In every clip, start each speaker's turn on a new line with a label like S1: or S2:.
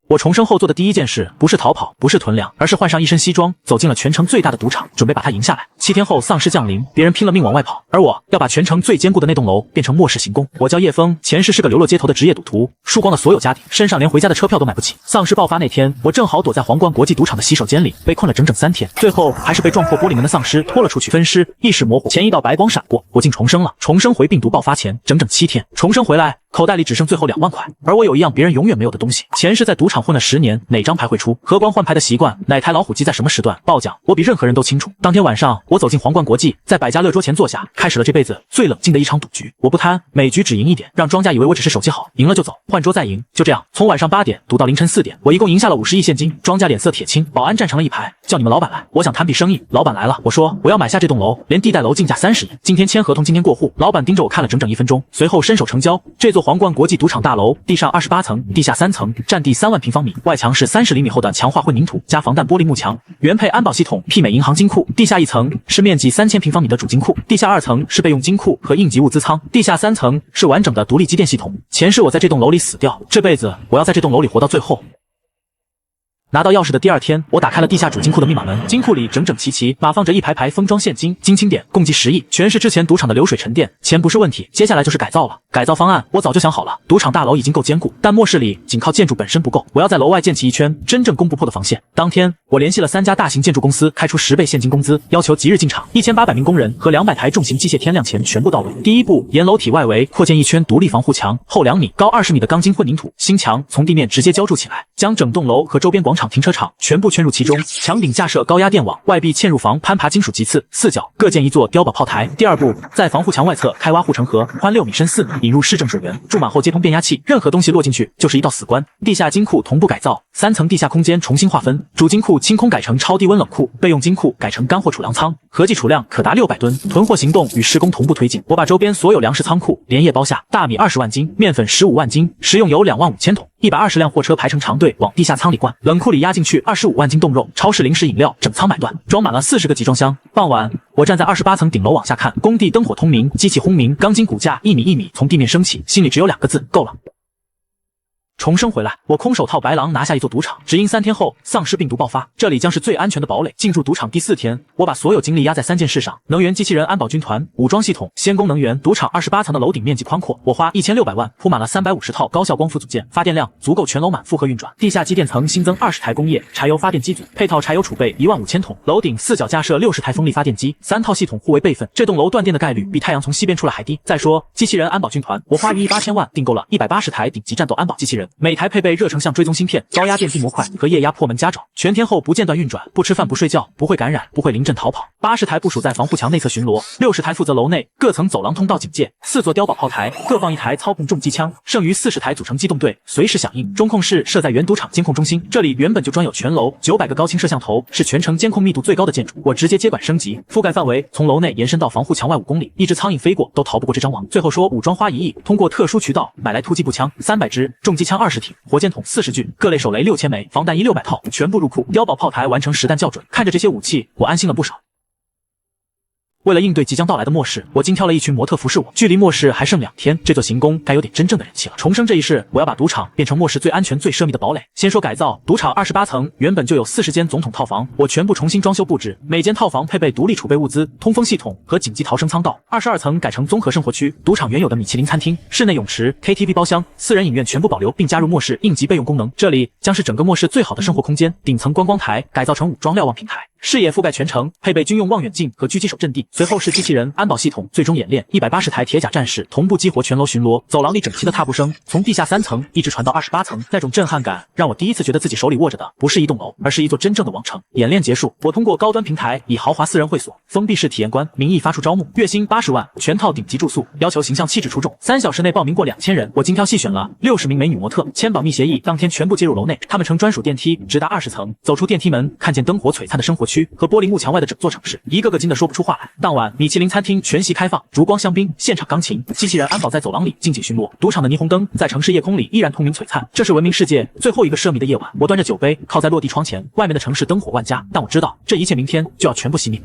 S1: 我重生后做的第一件事不是逃跑，不是囤粮，而是换上一身西装，走进了全城最大的赌场，准备把它赢下来。7天后，丧尸降临，别人拼了命往外跑，而我要把全城最坚固的那栋楼变成末世行宫。我叫叶枫，前世是个流落街头的职业赌徒，输光了所有家底，身上连回家的车票都买不起。丧尸爆发那天，我正好躲在皇冠国际赌场的洗手间里，被困了整整3天，最后还是被撞破玻璃门的丧尸拖了出去，分尸，意识模糊，前一道白光闪过，我竟重生了。重生回病毒爆发前整整7天，重生回来。口袋里只剩最后2万块，而我有一样别人永远没有的东西。前世在赌场混了10年，哪张牌会出？荷官换牌的习惯，哪台老虎机在什么时段爆奖，我比任何人都清楚。当天晚上，我走进皇冠国际，在百家乐桌前坐下，开始了这辈子最冷静的一场赌局。我不贪，每局只赢1点，让庄家以为我只是手气好，赢了就走，换桌再赢。就这样，从晚上8点赌到凌晨4点，我一共赢下了50亿现金。庄家脸色铁青，保安站成了一排，叫你们老板来，我想谈笔生意。老板来了，我说我要买下这栋楼，连地带楼竞价30亿，今天签合同，今天过户。老板盯着我看了整整1分钟，随后伸手成交。这座皇冠国际赌场大楼地上28层，地下3层，占地3万平方米，外墙是30厘米厚的强化混凝土加防弹玻璃幕墙，原配安保系统，媲美银行金库。地下1层是面积3000平方米的主金库，地下2层是备用金库和应急物资仓，地下3层是完整的独立机电系统。前世我在这栋楼里死掉，这辈子我要在这栋楼里活到最后。拿到钥匙的第2天，我打开了地下主金库的密码门，金库里整整齐齐码放着一排排封装现金，金清点共计10亿，全是之前赌场的流水沉淀，钱不是问题，接下来就是改造了。改造方案我早就想好了，赌场大楼已经够坚固，但末世里仅靠建筑本身不够，我要在楼外建起一圈真正攻不破的防线。当天，我联系了3家大型建筑公司，开出10倍现金工资，要求即日进场，1800名工人和200台重型机械天亮前全部到位。第一步，沿楼体外围扩建一圈独立防护墙，厚2米、高20米的钢筋混凝土，新墙从地面直接浇筑起来，将整栋楼和周边广场、停车场全部圈入其中，墙顶架设高压电网，外壁嵌入防攀爬金属棘刺，4角各建一座碉堡炮台。第2步，在防护墙外侧开挖护城河，宽6米深4米，引入市政水源，注满后接通变压器，任何东西落进去就是一道死关。地下金库同步改造，3层地下空间重新划分，主金库清空改成超低温冷库，备用金库改成干货储粮仓，合计储量可达600吨。囤货行动与施工同步推进，我把周边所有粮食仓库连夜包下，大米20万斤，面粉15万斤，食用油25000桶。120辆货车排成长队往地下仓里灌，冷库里压进去25万斤冻肉，超市零食饮料整仓买断，装满了40个集装箱。傍晚，我站在28层顶楼往下看，工地灯火通明，机器轰鸣，钢筋骨架1米1米从地面升起，心里只有2个字：够了。重生回来，我空手套白狼拿下一座赌场，只因3天后丧尸病毒爆发，这里将是最安全的堡垒。进入赌场第4天，我把所有精力压在3件事上：能源机器人安保军团、武装系统、先攻能源。赌场28层的楼顶面积宽阔，我花1600万铺满了350套高效光伏组件，发电量足够全楼满负荷运转。地下机电层新增20台工业柴油发电机组，配套柴油储备15000桶。楼顶4角架设60台风力发电机，3套系统互为备份。这栋楼断电的概率比太阳从西边出来还低。再说机器人安保军团，我花1亿8000万订购了180台顶级战斗安保机器人，每台配备热成像追踪芯片、高压电地模块和液压破门夹爪，全天候不间断运转，不吃饭不睡觉，不会感染，不会临阵逃跑。80台部署在防护墙内侧巡逻，60台负责楼内各层走廊通道警戒，4座碉堡炮台各放1台操控重机枪，剩余40台组成机动队，随时响应。中控室设在原赌场监控中心，这里原本就装有全楼900个高清摄像头，是全城监控密度最高的建筑。我直接接管升级，覆盖范围从楼内延伸到防护墙外5公里，一只苍蝇飞过都逃不过这张网。最后说武装花1亿，通过特殊渠道买来突击步枪300支，重机枪20挺，火箭筒40具，各类手雷6000枚，防弹衣600套，全部入库。碉堡炮台完成实弹校准，看着这些武器，我安心了不少。为了应对即将到来的末世，我精挑了一群模特服侍我。距离末世还剩2天，这座行宫该有点真正的人气了。重生这一世，我要把赌场变成末世最安全、最奢靡的堡垒。先说改造，赌场28层原本就有40间总统套房，我全部重新装修布置，每间套房配备独立储备物资、通风系统和紧急逃生舱道。22层改成综合生活区，赌场原有的米其林餐厅、室内泳池、KTV 包厢、私人影院全部保留，并加入末世应急备用功能。这里将是整个末世最好的生活空间。顶层观光台改造成武装瞭望平台，视野覆盖全城，配备军用望远镜和狙击手阵地。随后是机器人安保系统最终演练，180台铁甲战士同步激活全楼巡逻。走廊里整齐的踏步声从地下3层一直传到28层，那种震撼感让我第一次觉得自己手里握着的不是一栋楼，而是一座真正的王城。演练结束，我通过高端平台以豪华私人会所、封闭式体验官名义发出招募，月薪80万，全套顶级住宿，要求形象气质出众，3小时内报名过2000人。我精挑细选了60名美女模特，签保密协议，当天全部接入楼内。他们乘专属电梯直达20层，走出电梯门，看见灯火璀璨的生活区和玻璃幕墙外的整座城市，一个个惊得说不出话来。当晚，米其林餐厅全席开放，烛光香槟，现场钢琴，机器人安保在走廊里静静巡逻，赌场的霓虹灯在城市夜空里依然通明璀璨。这是文明世界最后一个奢靡的夜晚，我端着酒杯靠在落地窗前，外面的城市灯火万家，但我知道这一切明天就要全部熄灭。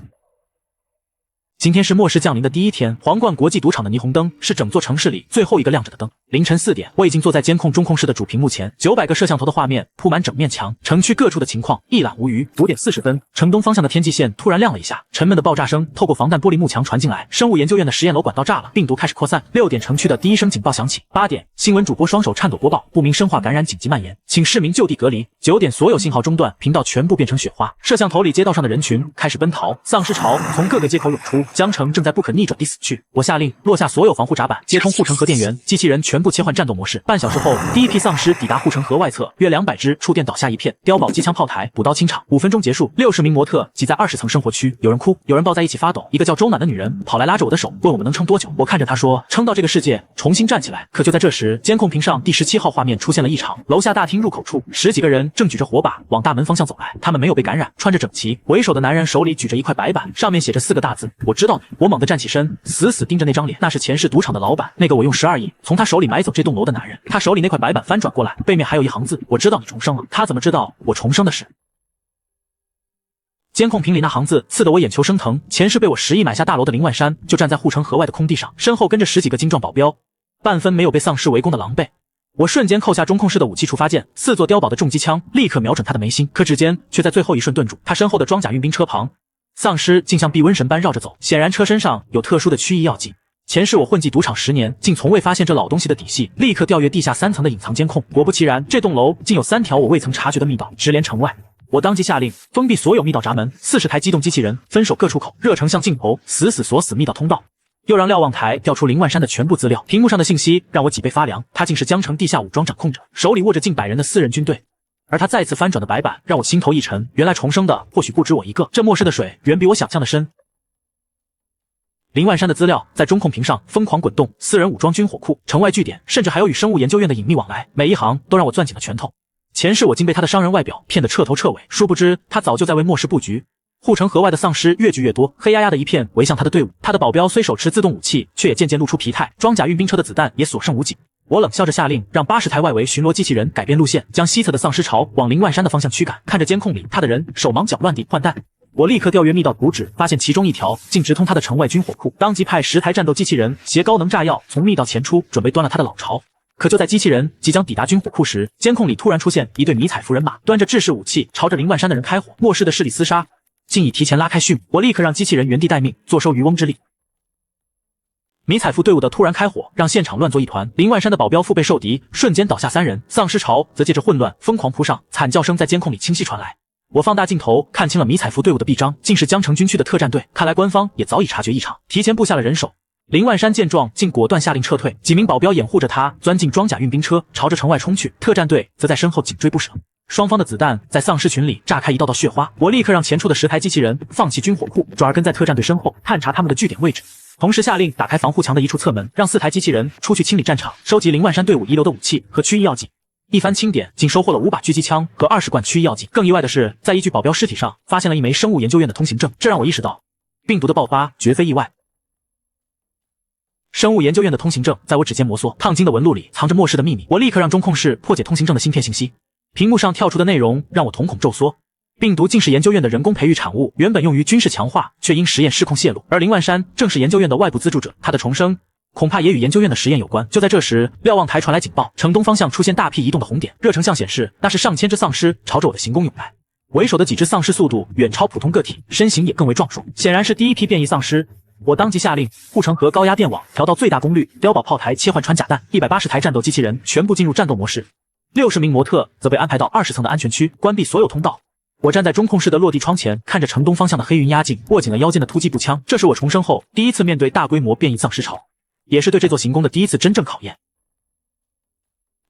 S1: 今天是末世降临的第一天，皇冠国际赌场的霓虹灯是整座城市里最后一个亮着的灯。凌晨4点，我已经坐在监控中控室的主屏幕前，900个摄像头的画面铺满整面墙，城区各处的情况一览无余。5点40分，城东方向的天际线突然亮了一下，沉闷的爆炸声透过防弹玻璃幕墙传进来，生物研究院的实验楼管道炸了，病毒开始扩散。6点，城区的第一声警报响起。8点，新闻主播双手颤抖播报，不明生化感染紧急蔓延，请市民就地隔离。9点，所有信号中断，频道全部变成雪花，摄像头里街道上的人群开始奔逃，丧尸潮从各个街口涌出，江城正在不可逆转地死去。我下令落下所有防护闸板，接通护城河电源，机器人全部切换战斗模式。半小时后，第一批丧尸抵达护城河外侧，约200只触电倒下一片，碉堡机枪炮台补刀清场。5分钟结束，60名模特挤在20层生活区，有人哭，有人抱在一起发抖。一个叫周暖的女人跑来拉着我的手，问我们能撑多久。我看着她说，撑到这个世界重新站起来。可就在这时，监控屏上第17号画面出现了异常，楼下大厅入口处10几个人正举着火把往大门方向走来，他们没有被感染，穿着整齐。为首的男人手里举着一块白板，上面写着4个大字：我知道你。我猛地站起身，死死盯着那张脸，那是前世赌场的老板，那个我用12亿从他手里买走这栋楼的男人。他手里那块白板翻转过来，背面还有一行字：我知道你重生了。他怎么知道我重生的事？监控屏里那行字刺得我眼球生疼。前世被我10亿买下大楼的林万山就站在护城河外的空地上，身后跟着10几个精壮保镖，半分没有被丧尸围攻的狼狈。我瞬间扣下中控室的武器触发键，4座碉堡的重机枪立刻瞄准他的眉心，可指尖却在最后一瞬顿住。他身后的装甲运兵车旁，丧尸竟像避瘟神般绕着走，显然车身上有特殊的驱疫药剂。前世我混迹赌场10年，竟从未发现这老东西的底细，立刻调阅地下3层的隐藏监控。果不其然，这栋楼竟有3条我未曾察觉的密道，直连城外。我当即下令封闭所有密道闸门，40台机动机器人分守各出口，热成像镜头死死锁死密道通道。又让瞭望台调出林万山的全部资料，屏幕上的信息让我脊背发凉，他竟是江城地下武装掌控者，手里握着近100人的私人军队。而他再次翻转的白板让我心头一沉，原来重生的或许不止我一个，这末世的水远比我想象的深。林万山的资料在中控屏上疯狂滚动，私人武装军火库、城外据点，甚至还有与生物研究院的隐秘往来，每一行都让我攥紧了拳头。前世我竟被他的商人外表骗得彻头彻尾，殊不知他早就在为末世布局。护城河外的丧尸越聚越多，黑压压的一片围向他的队伍。他的保镖虽手持自动武器，却也渐渐露出疲态，装甲运兵车的子弹也所剩无几。我冷笑着下令，让80台外围巡逻机器人改变路线，将西侧的丧尸潮往林万山的方向驱赶。看着监控里他的人手忙脚乱地换弹，我立刻调阅密道图纸，发现其中一条竟直通他的城外军火库，当即派10台战斗机器人携高能炸药从密道前出，准备端了他的老巢。可就在机器人即将抵达军火库时，监控里突然出现一队迷彩服人马，端着制式武器朝着林万山的人开火。末世的势力厮杀竟已提前拉开序幕，我立刻让机器人原地待命，坐收渔翁之利。迷彩服队伍的突然开火让现场乱作一团，林万山的保镖腹背受敌，瞬间倒下3人，丧尸潮则借着混乱疯狂扑上，惨叫声在监控里清晰传来。我放大镜头看清了迷彩服队伍的臂章，竟是江城军区的特战队，看来官方也早已察觉异常，提前布下了人手。林万山见状竟果断下令撤退，几名保镖掩护着他钻进装甲运兵车，朝着城外冲去，特战队则在身后紧追不舍。双方的子弹在丧尸群里炸开一道道血花，我立刻让前出的10台机器人放弃军火库，转而跟在特战队身后探查他们的据点位置，同时下令打开防护墙的一处侧门，让4台机器人出去清理战场，收集林万山队伍遗留的武器和驱疫药剂。一番清点，竟收获了5把狙击枪和20罐驱疫药剂。更意外的是，在一具保镖尸体上发现了一枚生物研究院的通行证，这让我意识到，病毒的爆发绝非意外。生物研究院的通行证在我指尖摩挲，烫金的纹路里藏着末世的秘密。我立刻让中控室破解通行证的芯片信息，屏幕上跳出的内容让我瞳孔骤缩。病毒竟是研究院的人工培育产物，原本用于军事强化，却因实验失控泄露。而林万山正是研究院的外部资助者，他的重生恐怕也与研究院的实验有关。就在这时，瞭望台传来警报，城东方向出现大批移动的红点，热成像显示那是上千只丧尸朝着我的行宫涌来。为首的几只丧尸速度远超普通个体，身形也更为壮硕，显然是第一批变异丧尸。我当即下令护城河高压电网调到最大功率，碉堡炮台切换穿甲弹，180台战斗机器人全部进入战斗模式，60名模特则被安排到20层的安全区，关闭所有通道。我站在中控室的落地窗前，看着城东方向的黑云压境，握紧了腰间的突击步枪。这是我重生后第一次面对大规模变异丧尸潮，也是对这座行宫的第一次真正考验。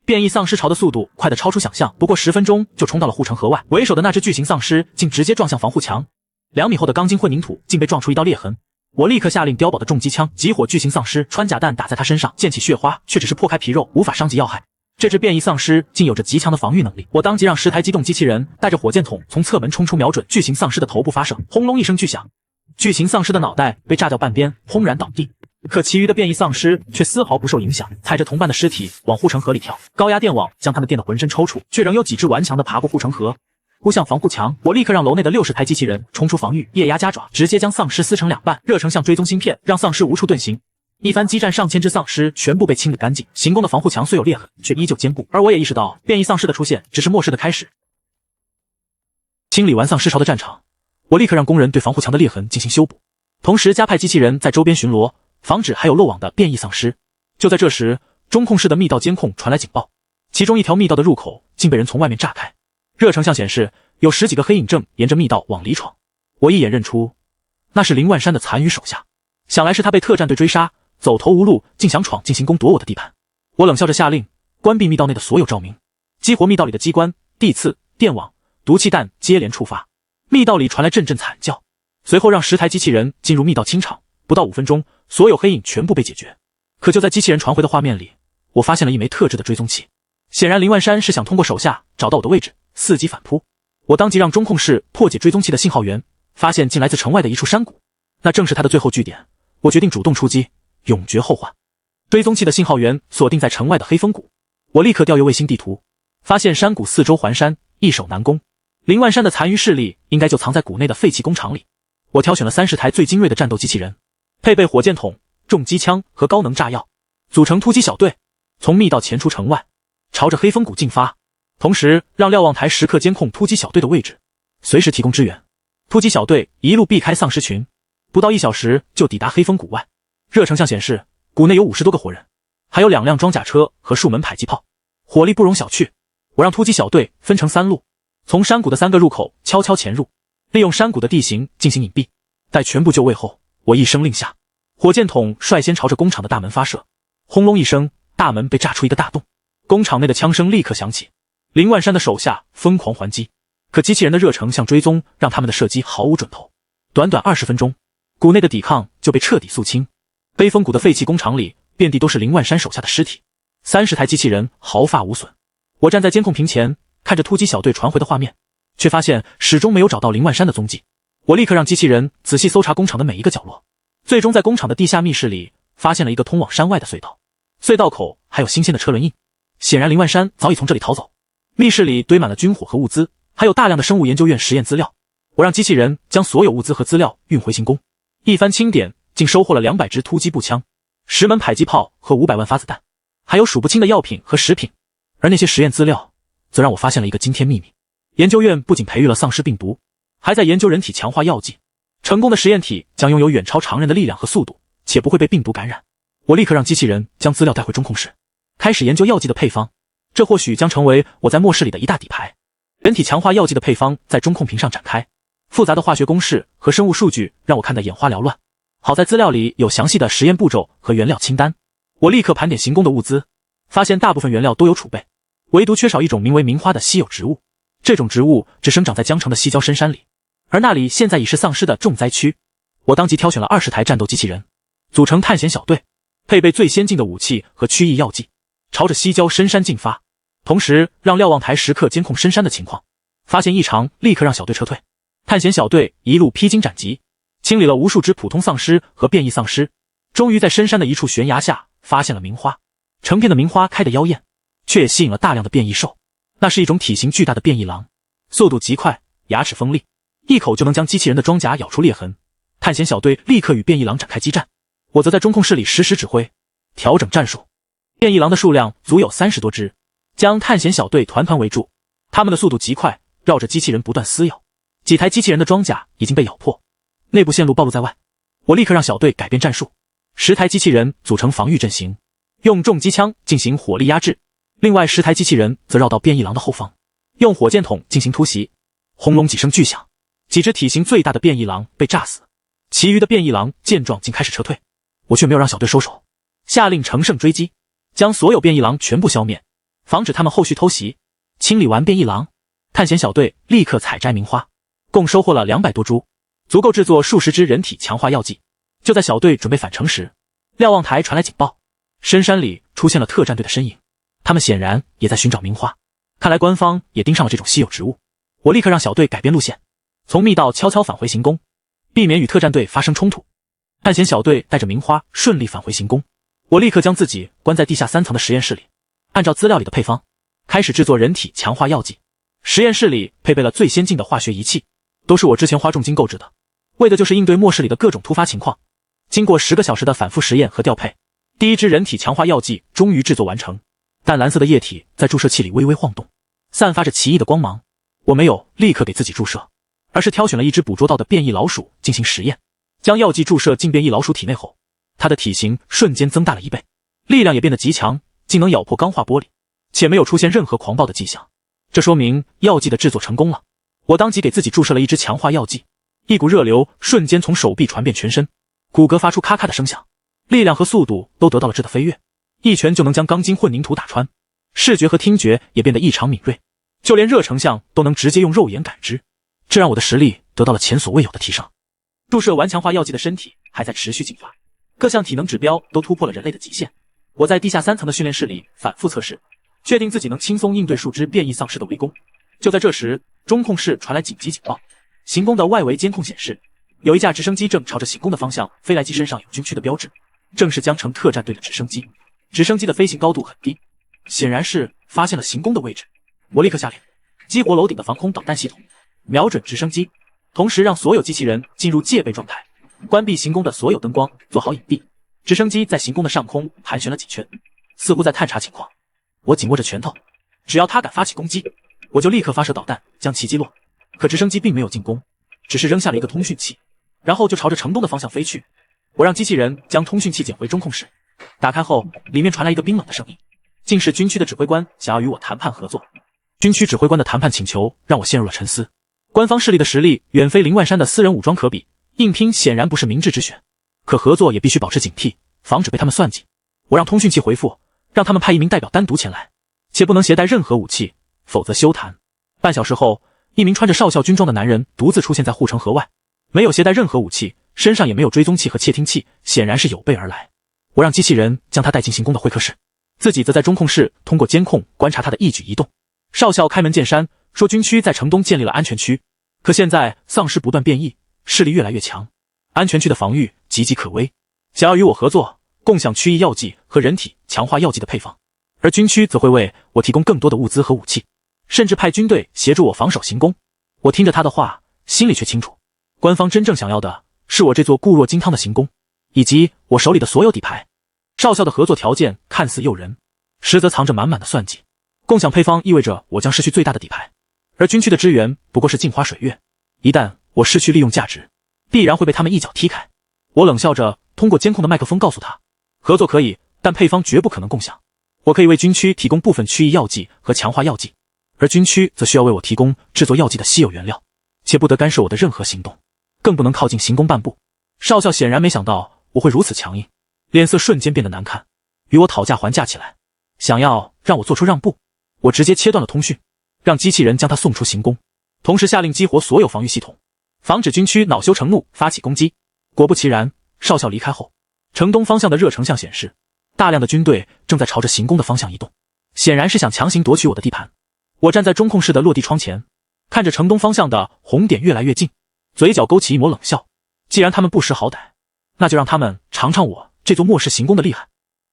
S1: 变异丧尸潮的速度快得超出想象，不过10分钟就冲到了护城河外。为首的那只巨型丧尸竟直接撞向防护墙，2米厚的钢筋混凝土竟被撞出一道裂痕。我立刻下令碉堡的重机枪集火巨型丧尸，穿甲弹打在他身上，溅起血花，却只是破开皮肉，无法伤及要害。这只变异丧尸竟有着极强的防御能力，我当即让10台机动机器人带着火箭筒从侧门冲出，瞄准巨型丧尸的头部发射，轰隆一声巨响，巨型丧尸的脑袋被炸掉半边，轰然倒地。可其余的变异丧尸却丝毫不受影响，踩着同伴的尸体往护城河里跳，高压电网将他们电得浑身抽搐，却仍有几只顽强地爬过护城河。扑向防护墙，我立刻让楼内的60台机器人冲出防御，液压加爪，直接将丧尸撕成2半。热成像追踪芯片，让丧尸无处遁形。一番激战，上千只丧尸全部被清理干净。行宫的防护墙虽有裂痕，却依旧坚固。而我也意识到，变异丧尸的出现只是末世的开始。清理完丧尸潮的战场，我立刻让工人对防护墙的裂痕进行修补，同时加派机器人在周边巡逻，防止还有漏网的变异丧尸。就在这时，中控室的密道监控传来警报，其中一条密道的入口竟被人从外面炸开。热成像显示，有10几个黑影正沿着密道往里闯。我一眼认出，那是林万山的残余手下，想来是他被特战队追杀，走投无路，竟想闯进行宫夺我的地盘。我冷笑着下令，关闭密道内的所有照明，激活密道里的机关、地刺、电网、毒气弹接连触发。密道里传来阵阵惨叫，随后让10台机器人进入密道清场，不到5分钟，所有黑影全部被解决。可就在机器人传回的画面里，我发现了一枚特制的追踪器。显然林万山是想通过手下找到我的位置，伺机反扑。我当即让中控室破解追踪器的信号源，发现竟来自城外的一处山谷，那正是他的最后据点。我决定主动出击，永绝后患。追踪器的信号源锁定在城外的黑风谷，我立刻调阅卫星地图，发现山谷四周环山，易守难攻。林万山的残余势力应该就藏在谷内的废弃工厂里。我挑选了30台最精锐的战斗机器人，配备火箭筒、重机枪和高能炸药，组成突击小队，从密道前出城外，朝着黑风谷进发。同时让瞭望台时刻监控突击小队的位置，随时提供支援。突击小队一路避开丧尸群，不到1小时就抵达黑风谷外。热成像显示，谷内有50多个活人，还有2辆装甲车和数门迫击炮，火力不容小觑。我让突击小队分成3路，从山谷的3个入口悄悄潜入，利用山谷的地形进行隐蔽。待全部就位后，我一声令下，火箭筒率先朝着工厂的大门发射，轰隆一声，大门被炸出一个大洞。工厂内的枪声立刻响起，林万山的手下疯狂还击，可机器人的热成像追踪让他们的射击毫无准头。短短20分钟，谷内的抵抗就被彻底肃清。黑风谷的废弃工厂里遍地都是林万山手下的尸体，30台机器人毫发无损。我站在监控屏前，看着突击小队传回的画面，却发现始终没有找到林万山的踪迹。我立刻让机器人仔细搜查工厂的每一个角落，最终在工厂的地下密室里发现了一个通往山外的隧道，隧道口还有新鲜的车轮印，显然林万山早已从这里逃走。密室里堆满了军火和物资，还有大量的生物研究院实验资料。我让机器人将所有物资和资料运回行宫，一番清点，竟收获了200支突击步枪、10门迫击炮和500万发子弹，还有数不清的药品和食品。而那些实验资料则让我发现了一个惊天秘密：研究院不仅培育了丧尸病毒，还在研究人体强化药剂。成功的实验体将拥有远超常人的力量和速度，且不会被病毒感染。我立刻让机器人将资料带回中控室，开始研究药剂的配方。这或许将成为我在末世里的一大底牌。人体强化药剂的配方在中控屏上展开，复杂的化学公式和生物数据让我看得眼花缭乱。好在资料里有详细的实验步骤和原料清单。我立刻盘点行宫的物资，发现大部分原料都有储备，唯独缺少一种名为名花的稀有植物。这种植物只生长在江城的西郊深山里，而那里现在已是丧尸的重灾区。我当即挑选了20台战斗机器人，组成探险小队，配备最先进的武器和驱疫药剂，朝着西郊深山进发。同时让瞭望台时刻监控深山的情况，发现异常立刻让小队撤退。探险小队一路披荆斩棘，清理了无数只普通丧尸和变异丧尸，终于在深山的一处悬崖下发现了名花。成片的名花开得妖艳，却也吸引了大量的变异兽。那是一种体型巨大的变异狼，速度极快，牙齿锋利，一口就能将机器人的装甲咬出裂痕。探险小队立刻与变异狼展开激战，我则在中控室里实时指挥，调整战术。变异狼的数量足有30多只，将探险小队团团围住。他们的速度极快，绕着机器人不断撕咬，几台机器人的装甲已经被咬破，内部线路暴露在外。我立刻让小队改变战术，10台机器人组成防御阵型，用重机枪进行火力压制，另外10台机器人则绕到变异狼的后方，用火箭筒进行突袭。轰隆几声巨响，几只体型最大的变异狼被炸死，其余的变异狼见状竟开始撤退。我却没有让小队收手，下令乘胜追击，将所有变异狼全部消灭，防止他们后续偷袭。清理完变异狼，探险小队立刻采摘名花，共收获了200多株，足够制作数十支人体强化药剂。就在小队准备返程时，瞭望台传来警报，深山里出现了特战队的身影，他们显然也在寻找名花，看来官方也盯上了这种稀有植物。我立刻让小队改变路线，从密道悄悄返回行宫，避免与特战队发生冲突。探险小队带着名花顺利返回行宫，我立刻将自己关在地下3层的实验室里，按照资料里的配方开始制作人体强化药剂。实验室里配备了最先进的化学仪器，都是我之前花重金购置的，为的就是应对末世里的各种突发情况。经过10个小时的反复实验和调配，第一支人体强化药剂终于制作完成。淡蓝色的液体在注射器里微微晃动，散发着奇异的光芒。我没有立刻给自己注射，而是挑选了一只捕捉到的变异老鼠进行实验。将药剂注射进变异老鼠体内后，它的体型瞬间增大了1倍，力量也变得极强，竟能咬破钢化玻璃，且没有出现任何狂暴的迹象。这说明药剂的制作成功了。我当即给自己注射了一支强化药剂，一股热流瞬间从手臂传遍全身，骨骼发出咔咔的声响，力量和速度都得到了质的飞跃，一拳就能将钢筋混凝土打穿。视觉和听觉也变得异常敏锐，就连热成像都能直接用肉眼感知，这让我的实力得到了前所未有的提升。注射完强化药剂的身体还在持续进化，各项体能指标都突破了人类的极限。我在地下3层的训练室里反复测试，确定自己能轻松应对数只变异丧尸的围攻。就在这时，中控室传来紧急警报，行宫的外围监控显示，有一架直升机正朝着行宫的方向飞来，机身上有军区的标志，正是江城特战队的直升机。直升机的飞行高度很低，显然是发现了行宫的位置。我立刻下令激活楼顶的防空导弹系统，瞄准直升机，同时让所有机器人进入戒备状态，关闭行宫的所有灯光，做好隐蔽。直升机在行宫的上空盘旋了几圈，似乎在探查情况。我紧握着拳头，只要他敢发起攻击，我就立刻发射导弹将其击落。可直升机并没有进攻，只是扔下了一个通讯器，然后就朝着城东的方向飞去。我让机器人将通讯器捡回中控室，打开后里面传来一个冰冷的声音，竟是军区的指挥官想要与我谈判合作。军区指挥官的谈判请求让我陷入了沉思。官方势力的实力远非林万山的私人武装可比，硬拼显然不是明智之选，可合作也必须保持警惕，防止被他们算计。我让通讯器回复，让他们派一名代表单独前来，且不能携带任何武器，否则休谈。半小时后，一名穿着少校军装的男人独自出现在护城河外，没有携带任何武器，身上也没有追踪器和窃听器，显然是有备而来。我让机器人将他带进行宫的会客室，自己则在中控室通过监控观察他的一举一动。少校开门见山说，军区在城东建立了安全区，可现在丧尸不断变异，势力越来越强，安全区的防御岌岌可危，想要与我合作，共享区域药剂和人体强化药剂的配方，而军区则会为我提供更多的物资和武器，甚至派军队协助我防守行宫。我听着他的话，心里却清楚，官方真正想要的是我这座固若金汤的行宫，以及我手里的所有底牌。少校的合作条件看似诱人，实则藏着满满的算计。共享配方意味着我将失去最大的底牌，而军区的支援不过是镜花水月，一旦我失去利用价值，必然会被他们一脚踢开。我冷笑着通过监控的麦克风告诉他，合作可以，但配方绝不可能共享。我可以为军区提供部分区域药剂和强化药剂，而军区则需要为我提供制作药剂的稀有原料，且不得干涉我的任何行动，更不能靠近行宫半步。少校显然没想到我会如此强硬，脸色瞬间变得难看，与我讨价还价起来，想要让我做出让步。我直接切断了通讯，让机器人将他送出行宫，同时下令激活所有防御系统，防止军区恼羞成怒发起攻击。果不其然，少校离开后，城东方向的热成像显示，大量的军队正在朝着行宫的方向移动，显然是想强行夺取我的地盘。我站在中控室的落地窗前，看着城东方向的红点越来越近，嘴角勾起一抹冷笑。既然他们不识好歹，那就让他们尝尝我这座末世行宫的厉害。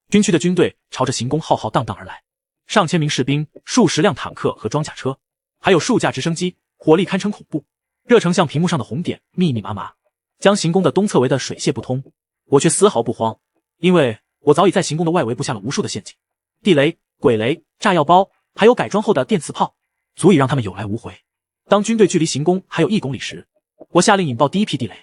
S1: 军区的军队朝着行宫浩浩荡荡而来，上千名士兵，数十辆坦克和装甲车，还有数架直升机，火力堪称恐怖。热成像屏幕上的红点密密麻麻，将行宫的东侧围得水泄不通。我却丝毫不慌，因为我早已在行宫的外围布下了无数的陷阱，地雷、鬼雷、炸药包，还有改装后的电磁炮，足以让他们有来无回。当军队距离行宫还有1公里时，我下令引爆第一批地雷，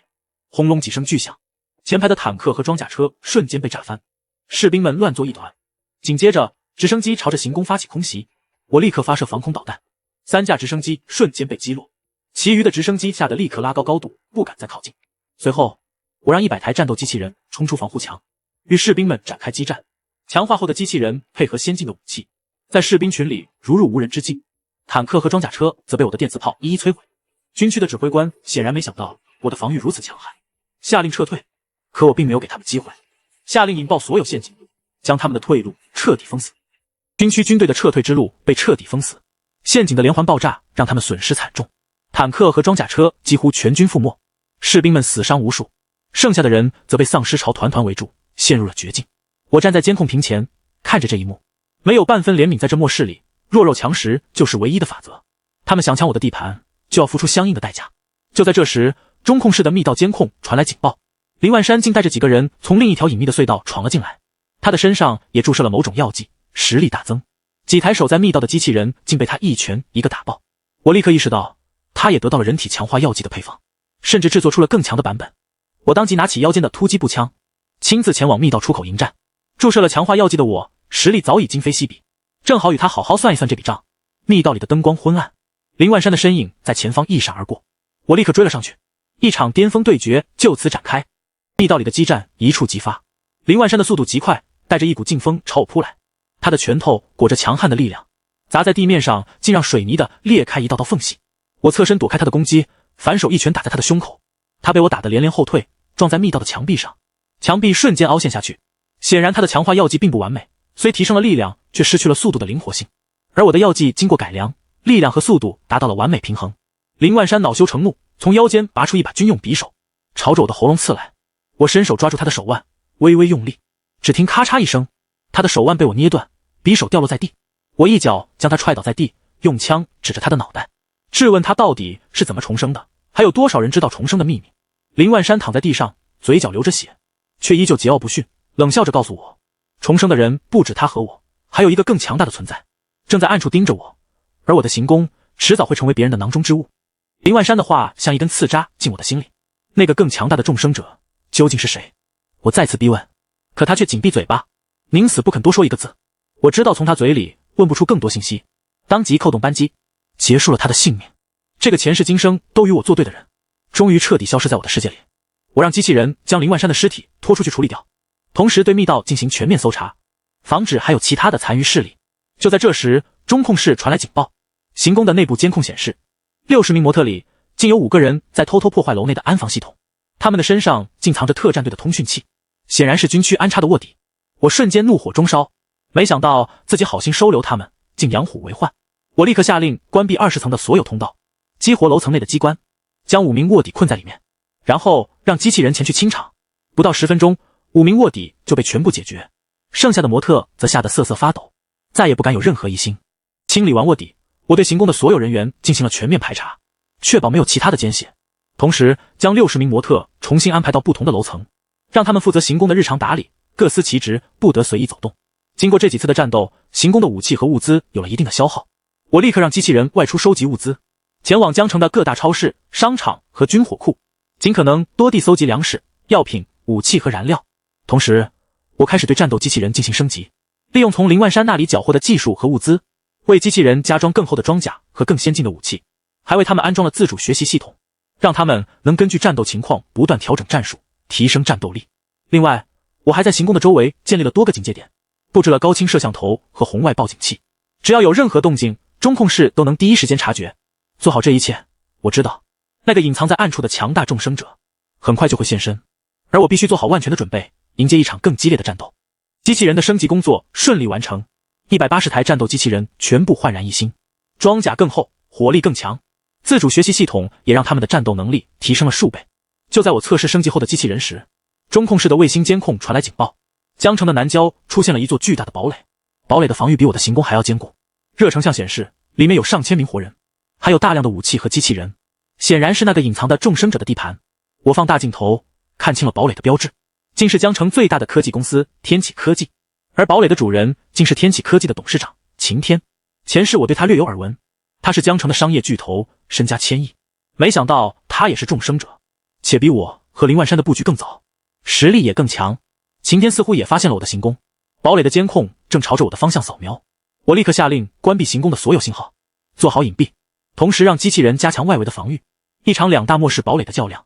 S1: 轰隆几声巨响，前排的坦克和装甲车瞬间被炸翻，士兵们乱作一团。紧接着直升机朝着行宫发起空袭，我立刻发射防空导弹，3架直升机瞬间被击落，其余的直升机吓得立刻拉高高度，不敢再靠近。随后，我让100台战斗机器人冲出防护墙，与士兵们展开激战。强化后的机器人配合先进的武器，在士兵群里如入无人之境，坦克和装甲车则被我的电磁炮一一摧毁。军区的指挥官显然没想到我的防御如此强悍，下令撤退，可我并没有给他们机会，下令引爆所有陷阱，将他们的退路彻底封死。军区军队的撤退之路被彻底封死，陷阱的连环爆炸让他们损失惨重，坦克和装甲车几乎全军覆没，士兵们死伤无数，剩下的人则被丧尸潮团团围住，陷入了绝境。我站在监控屏前，看着这一幕，没有半分怜悯。在这末世里，弱肉强食就是唯一的法则。他们想抢我的地盘，就要付出相应的代价。就在这时，中控室的密道监控传来警报，林万山竟带着几个人从另一条隐秘的隧道闯了进来，他的身上也注射了某种药剂，实力大增。几台守在密道的机器人竟被他一拳一个打爆。我立刻意识到，他也得到了人体强化药剂的配方，甚至制作出了更强的版本。我当即拿起腰间的突击步枪，亲自前往密道出口迎战。注射了强化药剂的我，实力早已今非昔比，正好与他好好算一算这笔账。密道里的灯光昏暗，林万山的身影在前方一闪而过，我立刻追了上去，一场巅峰对决就此展开。密道里的激战一触即发，林万山的速度极快，带着一股劲风朝我扑来，他的拳头裹着强悍的力量，砸在地面上竟让水泥的裂开一道道缝隙。我侧身躲开他的攻击，反手一拳打在他的胸口，他被我打得连连后退，撞在密道的墙壁上，墙壁瞬间凹陷下去。显然他的强化药剂并不完美，虽提升了力量，却失去了速度的灵活性，而我的药剂经过改良，力量和速度达到了完美平衡。林万山恼羞成怒，从腰间拔出一把军用匕首，朝着我的喉咙刺来。我伸手抓住他的手腕，微微用力，只听咔嚓一声，他的手腕被我捏断，匕首掉落在地。我一脚将他踹倒在地，用枪指着他的脑袋，质问他到底是怎么重生的，还有多少人知道重生的秘密。林万山躺在地上，嘴角流着血，却依旧桀骜不驯，冷笑着告诉我，重生的人不止他和我，还有一个更强大的存在，正在暗处盯着我，而我的行宫迟早会成为别人的囊中之物。林万山的话像一根刺扎进我的心里，那个更强大的重生者究竟是谁？我再次逼问，可他却紧闭嘴巴，宁死不肯多说一个字。我知道从他嘴里问不出更多信息，当即扣动扳机，结束了他的性命。这个前世今生都与我作对的人，终于彻底消失在我的世界里。我让机器人将林万山的尸体拖出去处理掉，同时对密道进行全面搜查，防止还有其他的残余势力。就在这时，中控室传来警报，行宫的内部监控显示，60名模特里竟有5个人在偷偷破坏楼内的安防系统，他们的身上竟藏着特战队的通讯器，显然是军区安插的卧底。我瞬间怒火中烧，没想到自己好心收留他们，竟养虎为患。我立刻下令关闭20层的所有通道，激活楼层内的机关，将5名卧底困在里面，然后让机器人前去清场。不到10分钟，5名卧底就被全部解决，剩下的模特则吓得瑟瑟发抖，再也不敢有任何疑心。清理完卧底，我对行宫的所有人员进行了全面排查，确保没有其他的奸细，同时将60名模特重新安排到不同的楼层，让他们负责行宫的日常打理，各司其职，不得随意走动。经过这几次的战斗，行宫的武器和物资有了一定的消耗，我立刻让机器人外出收集物资，前往江城的各大超市、商场和军火库，尽可能多地搜集粮食、药品、武器和燃料。同时，我开始对战斗机器人进行升级，利用从林万山那里缴获的技术和物资，为机器人加装更厚的装甲和更先进的武器，还为他们安装了自主学习系统，让他们能根据战斗情况不断调整战术，提升战斗力。另外，我还在行宫的周围建立了多个警戒点，布置了高清摄像头和红外报警器，只要有任何动静，中控室都能第一时间察觉。做好这一切，我知道那个隐藏在暗处的强大重生者很快就会现身，而我必须做好万全的准备，迎接一场更激烈的战斗。机器人的升级工作顺利完成，180台战斗机器人全部焕然一新，装甲更厚，火力更强，自主学习系统也让他们的战斗能力提升了数倍。就在我测试升级后的机器人时，中控室的卫星监控传来警报，江城的南郊出现了一座巨大的堡垒，堡垒的防御比我的行宫还要坚固，热成像显示里面有上千名活人，还有大量的武器和机器人，显然是那个隐藏的重生者的地盘。我放大镜头看清了堡垒的标志，竟是江城最大的科技公司天启科技，而堡垒的主人竟是天启科技的董事长秦天。前世我对他略有耳闻，他是江城的商业巨头，身家千亿，没想到他也是重生者，且比我和林万山的布局更早，实力也更强。秦天似乎也发现了我的行宫，堡垒的监控正朝着我的方向扫描。我立刻下令关闭行宫的所有信号，做好隐蔽，同时让机器人加强外围的防御。一场2大末世堡垒的较量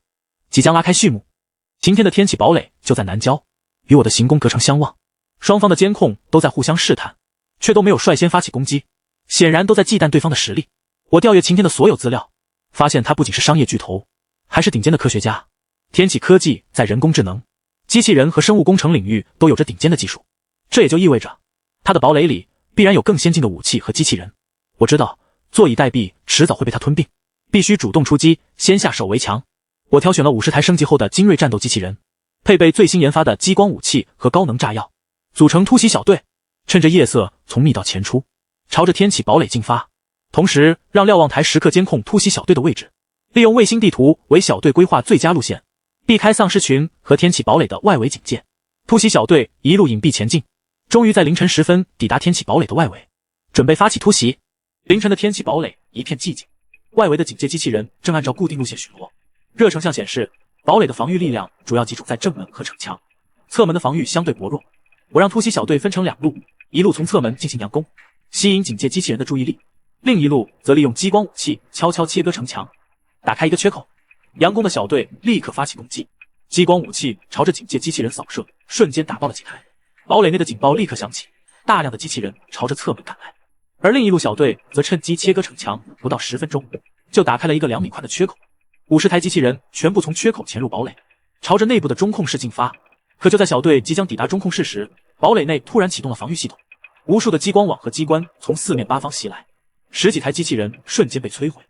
S1: 即将拉开序幕。秦天的天启堡垒就在南郊，与我的行宫隔成相望，双方的监控都在互相试探，却都没有率先发起攻击，显然都在忌惮对方的实力。我调阅秦天的所有资料，发现他不仅是商业巨头，还是顶尖的科学家。天启科技在人工智能、机器人和生物工程领域都有着顶尖的技术，这也就意味着他的堡垒里必然有更先进的武器和机器人。我知道坐以待毙迟早会被他吞并，必须主动出击，先下手为强。我挑选了50台升级后的精锐战斗机器人，配备最新研发的激光武器和高能炸药，组成突袭小队，趁着夜色从密道前出，朝着天启堡垒进发。同时让瞭望台时刻监控突袭小队的位置，利用卫星地图为小队规划最佳路线，避开丧尸群和天启堡垒的外围警戒。突袭小队一路隐蔽前进，终于在凌晨时分抵达天启堡垒的外围，准备发起突袭。凌晨的天启堡垒一片寂静，外围的警戒机器人正按照固定路线巡逻。热成像显示，堡垒的防御力量主要集中在正门和城墙，侧门的防御相对薄弱。我让突袭小队分成2路，一路从侧门进行佯攻，吸引警戒机器人的注意力，另一路则利用激光武器悄悄切割城墙，打开一个缺口。佯攻的小队立刻发起攻击，激光武器朝着警戒机器人扫射，瞬间打爆了几台。堡垒内的警报立刻响起，大量的机器人朝着侧门赶来。而另一路小队则趁机切割城墙，不到10分钟就打开了一个2米宽的缺口。50台机器人全部从缺口潜入堡垒，朝着内部的中控室进发。可就在小队即将抵达中控室时，堡垒内突然启动了防御系统，无数的激光网和机关从4面8方袭来，10几台机器人瞬间被摧毁。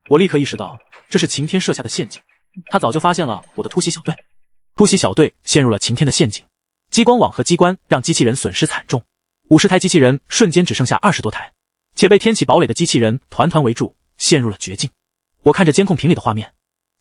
S1: 我立刻意识到这是晴天设下的陷阱，他早就发现了我的突袭小队。突袭小队陷入了晴天的陷阱，激光网和机关让机器人损失惨重，50台机器人瞬间只剩下20多台，且被天启堡垒的机器人团团围住，陷入了绝境。我看着监控屏里的画面，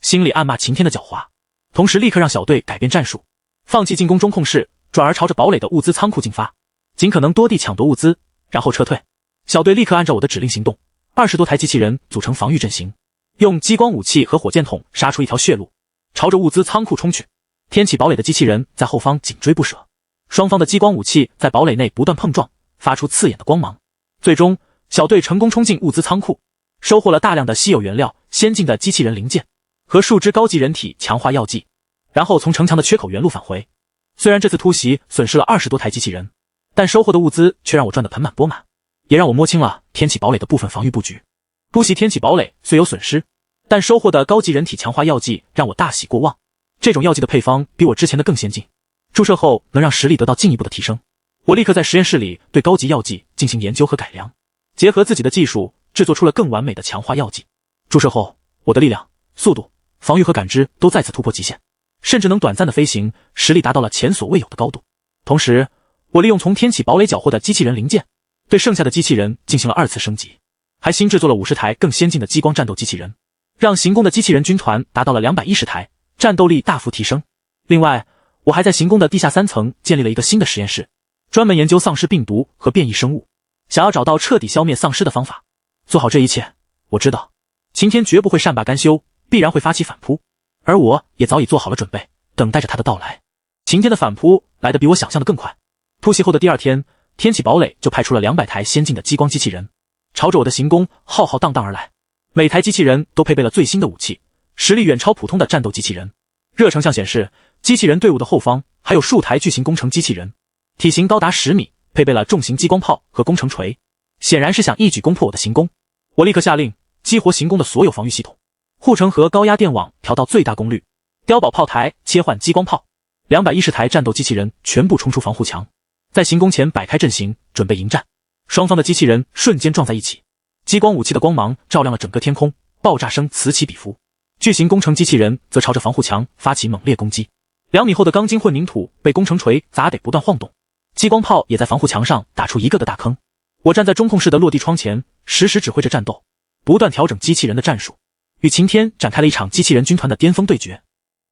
S1: 心里暗骂晴天的狡猾，同时立刻让小队改变战术，放弃进攻中控室，转而朝着堡垒的物资仓库进发，尽可能多地抢夺物资，然后撤退。小队立刻按照我的指令行动，20多台机器人组成防御阵型，用激光武器和火箭筒杀出一条血路，朝着物资仓库冲去。天启堡垒的机器人在后方紧追不舍，双方的激光武器在堡垒内不断碰撞，发出刺眼的光芒。最终，小队成功冲进物资仓库，收获了大量的稀有原料、先进的机器人零件和数支高级人体强化药剂，然后从城墙的缺口原路返回。虽然这次突袭损失了20多台机器人，但收获的物资却让我赚得盆满钵满，也让我摸清了天启堡垒的部分防御布局。突袭天启堡垒虽有损失，但收获的高级人体强化药剂让我大喜过望。这种药剂的配方比我之前的更先进，注射后能让实力得到进一步的提升。我立刻在实验室里对高级药剂进行研究和改良，结合自己的技术制作出了更完美的强化药剂。注射后，我的力量、速度、防御和感知都再次突破极限，甚至能短暂的飞行，实力达到了前所未有的高度。同时，我利用从天启堡垒缴获的机器人零件，对剩下的机器人进行了2次升级，还新制作了50台更先进的激光战斗机器人，让行宫的机器人军团达到了210台，战斗力大幅提升。另外，我还在行宫的地下3层建立了一个新的实验室，专门研究丧尸病毒和变异生物，想要找到彻底消灭丧尸的方法。做好这一切，我知道晴天绝不会善罢甘休，必然会发起反扑，而我也早已做好了准备，等待着他的到来。晴天的反扑来得比我想象的更快。突袭后的第2天，天启堡垒就派出了200台先进的激光机器人，朝着我的行宫浩浩荡荡而来。每台机器人都配备了最新的武器，实力远超普通的战斗机器人。热成像显示，机器人队伍的后方还有数台巨型工程机器人，体型高达10米，配备了重型激光炮和工程锤，显然是想一举攻破我的行宫。我立刻下令激活行宫的所有防御系统，护城河高压电网调到最大功率，碉堡炮台切换激光炮，210台战斗机器人全部冲出防护墙，在行宫前摆开阵型，准备迎战。双方的机器人瞬间撞在一起，激光武器的光芒照亮了整个天空，爆炸声此起彼伏。巨型工程机器人则朝着防护墙发起猛烈攻击，2米厚的钢筋混凝土被工程锤砸得不断晃动，激光炮也在防护墙上打出一个个大坑。我站在中控室的落地窗前，实时指挥着战斗，不断调整机器人的战术，与晴天展开了一场机器人军团的巅峰对决。